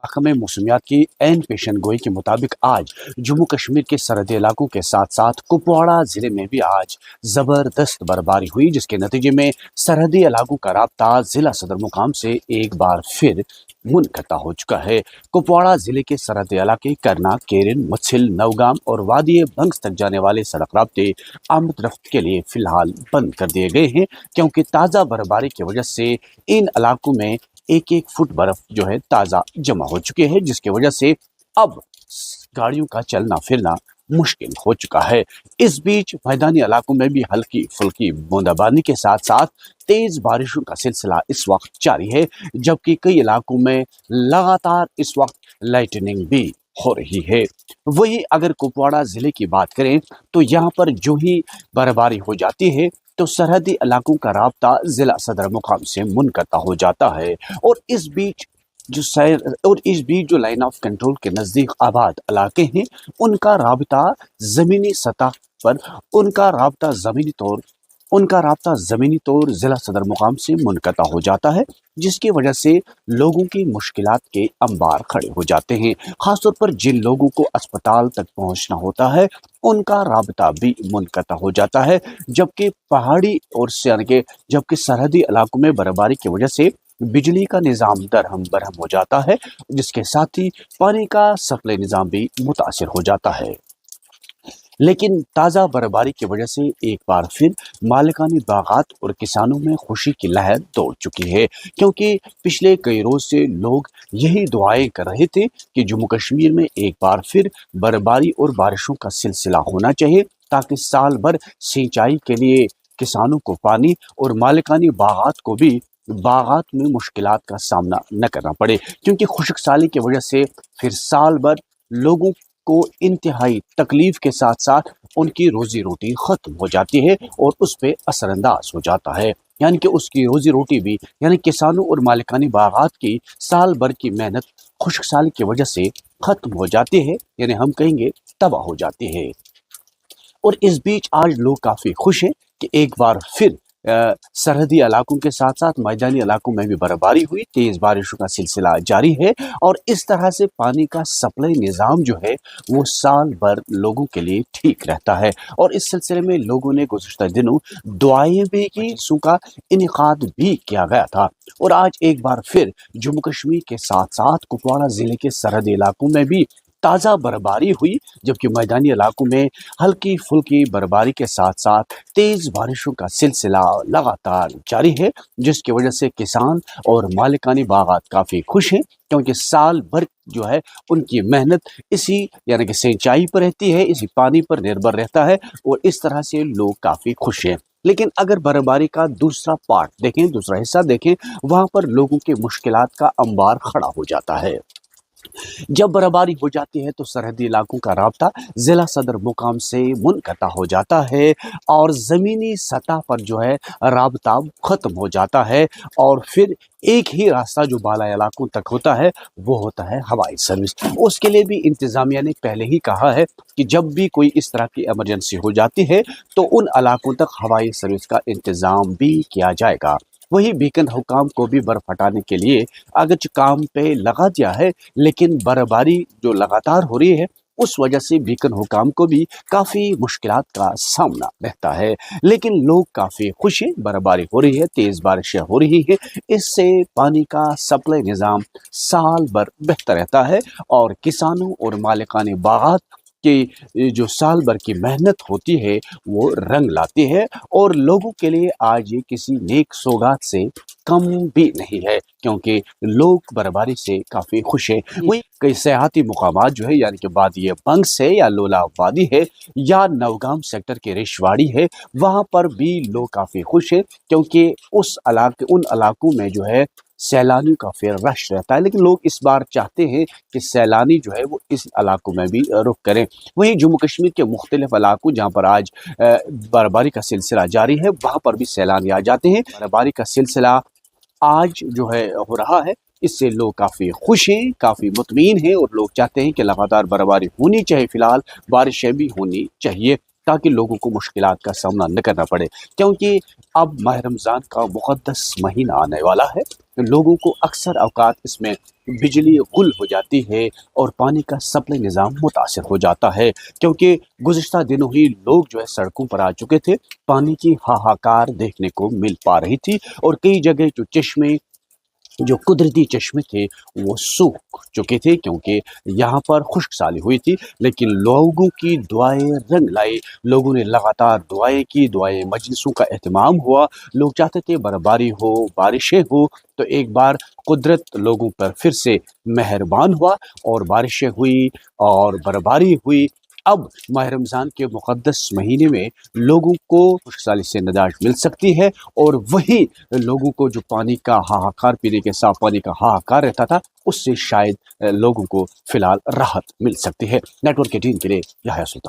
महकमे मौसमियात की ऐन पेशन गोई के मुताबिक आज जम्मू कश्मीर के सरहदी इलाकों के साथ साथ कुपवाड़ा जिले में भी आज जबरदस्त बर्फबारी हुई, जिसके नतीजे में सरहदी इलाकों का राब्ता जिला सदर मुकाम से एक बार फिर मुनक़ता हो चुका है। कुपवाड़ा जिले के सरहदी इलाके करना, केरन, मुछिल, नवगाम और वादी बंग्स तक जाने वाले सड़क राब्ते आमद रफ्त के लिए फिलहाल बंद कर दिए गए हैं, क्योंकि ताज़ा बर्फबारी की वजह से इन इलाकों में एक एक फुट बर्फ जो है ताज़ा जमा हो चुके हैं, जिसकी वजह से अब गाड़ियों का चलना फिरना मुश्किल हो चुका है। इस बीच मैदानी इलाकों में भी हल्की फुल्की बूंदाबांदी के साथ साथ तेज बारिशों का सिलसिला इस वक्त जारी है, जबकि कई इलाकों में लगातार इस वक्त लाइटनिंग भी हो रही है। वही अगर कुपवाड़ा जिले की बात करें तो यहाँ पर जो ही बर्फबारी हो जाती है तो सरहदी इलाकों का राब्ता जिला सदर मुकाम से मुनक़ता हो जाता है, और इस बीच जो लाइन ऑफ कंट्रोल के नज़दीक आबाद इलाके हैं उनका राब्ता ज़मीनी सतह पर उनका राब्ता ज़मीनी तौर जिला सदर मुकाम से मुनक़ता हो जाता है, जिसकी वजह से लोगों की मुश्किलात के अंबार खड़े हो जाते हैं। ख़ासतौर पर जिन लोगों को अस्पताल तक पहुंचना होता है उनका राब्ता भी मुनक़ता हो जाता है, जबकि पहाड़ी और जबकि सरहदी इलाकों में बर्फबारी की वजह से बिजली का निज़ाम दरहम बरहम हो जाता है, जिसके साथ ही पानी का सप्लाई निज़ाम भी मुतासिर हो जाता है। लेकिन ताज़ा बर्फबारी की वजह से एक बार फिर मालिकानी बागात और किसानों में खुशी की लहर दौड़ चुकी है, क्योंकि पिछले कई रोज से लोग यही दुआएं कर रहे थे कि जम्मू कश्मीर में एक बार फिर बर्फबारी और बारिशों का सिलसिला होना चाहिए, ताकि साल भर सिंचाई के लिए किसानों को पानी और मालिकानी बागात को भी बागात में मुश्किलात का सामना न करना पड़े, क्योंकि खुश्क साली की वजह से फिर साल भर लोगों को इंतहाई तकलीफ के साथ साथ उनकी रोजी रोटी खत्म हो जाती है और उस पे असरअंदाज हो जाता है। यानी कि उसकी रोजी रोटी भी, यानी किसानों और मालिकानी बागात की साल भर की मेहनत खुश्क साली की वजह से खत्म हो जाती है, यानी हम कहेंगे तबाह हो जाती है। और इस बीच आज लोग काफ़ी खुश हैं कि एक बार फिर सरहदी इलाकों के साथ साथ मैदानी इलाकों में भी बर्फबारी हुई, तेज़ बारिशों का सिलसिला जारी है, और इस तरह से पानी का सप्लाई निज़ाम जो है वो साल भर लोगों के लिए ठीक रहता है। और इस सिलसिले में लोगों ने गुज़श्ता दिनों दुआएं भी की, सूखा इनेकाद भी किया गया था। और आज एक बार फिर जम्मू कश्मीर के साथ साथ कुपवाड़ा ज़िले के सरहदी इलाकों में भी ताज़ा बर्फबारी हुई, जबकि मैदानी इलाकों में हल्की फुल्की बर्फबारी के साथ साथ तेज़ बारिशों का सिलसिला लगातार जारी है, जिसकी वजह से किसान और मालिकानी बागात काफ़ी खुश हैं, क्योंकि साल भर जो है उनकी मेहनत इसी यानी कि सिंचाई पर रहती है, इसी पानी पर निर्भर रहता है, और इस तरह से लोग काफ़ी खुश हैं। लेकिन अगर बर्फबारी का दूसरा पार्ट देखें, दूसरा हिस्सा देखें, वहाँ पर लोगों के मुश्किलात का अंबार खड़ा हो जाता है। जब बर्फबारी हो जाती है तो सरहदी इलाकों का राब्ता जिला सदर मुकाम से मुनक़ता हो जाता है, और ज़मीनी सतह पर जो है राब्ता ख़त्म हो जाता है, और फिर एक ही रास्ता जो बाला इलाकों तक होता है वो होता है हवाई सर्विस। उसके लिए भी इंतज़ामिया ने पहले ही कहा है कि जब भी कोई इस तरह की इमरजेंसी हो जाती है तो उन इलाकों तक हवाई सर्विस का इंतज़ाम भी किया जाएगा। वही बीकन हुकाम को भी बर्फ हटाने के लिए अगरचे काम पे लगा दिया है, लेकिन बर्फबारी जो लगातार हो रही है उस वजह से बीकन हुकाम को भी काफ़ी मुश्किलात का सामना रहता है। लेकिन लोग काफ़ी खुश हैं, बर्फबारी हो रही है, तेज़ बारिशें हो रही हैं, इससे पानी का सप्लाई निज़ाम साल भर बेहतर रहता है, और किसानों और मालिकानी बागात कि जो साल भर की मेहनत होती है वो रंग लाती है, और लोगों के लिए आज ये किसी नेक सौगात से कम भी नहीं है, क्योंकि लोग बर्फबारी से काफ़ी खुश हैं। वही कई सयाहती मुकामात जो है, यानी कि वादी बंग्स है या लोला वादी है या नवगाम सेक्टर के रेशवाड़ी है, वहाँ पर भी लोग काफ़ी खुश हैं, क्योंकि उन इलाकों में जो है सैलानियों का फिर रश रहता है। लेकिन लोग इस बार चाहते हैं कि सैलानी जो है वो इस इलाकों में भी रुख करें। वहीं जम्मू कश्मीर के मुख्तलिफ इलाकों जहाँ पर आज बर्फबारी का सिलसिला जारी है, वहाँ पर भी सैलानी आ जाते हैं। बर्फबारी का सिलसिला आज जो है हो रहा है, इससे लोग काफ़ी खुश हैं, काफ़ी मुतमईन हैं, और लोग चाहते हैं कि लगातार बर्फबारी होनी चाहिए, फ़िलहाल बारिशें भी होनी चाहिए, ताकि लोगों को मुश्किलात का सामना न करना पड़े, क्योंकि अब माह रमज़ान का मुक़द्दस महीना आने वाला है, लोगों को अक्सर औकात इसमें बिजली गुल हो जाती है और पानी का सप्लाई निज़ाम मुतासर हो जाता है, क्योंकि गुज़िश्ता दिनों ही लोग जो है सड़कों पर आ चुके थे। पानी की हाहाकार देखने को मिल पा रही थी और कई जगह जो चश्मे, जो कुदरती चश्मे थे वो सूख चुके थे, क्योंकि यहाँ पर खुश्क साली हुई थी। लेकिन लोगों की दुआएं रंग लाई, लोगों ने लगातार दुआएं की, दुआएं मजलिसों का एहतमाम हुआ। लोग चाहते थे बर्फबारी हो, बारिशें हो, तो एक बार कुदरत लोगों पर फिर से मेहरबान हुआ और बारिशें हुई और बर्फबारी हुई। अब माह रमज़ान के मुक़द्दस महीने में लोगों को खुशहाली से निजात मिल सकती है और वही लोगों को जो पानी का हाहाकार, पीने के साफ पानी का हाहाकार रहता था, उससे शायद लोगों को फिलहाल राहत मिल सकती है। नेटवर्क 18 के लिए याह्या सुल्तान।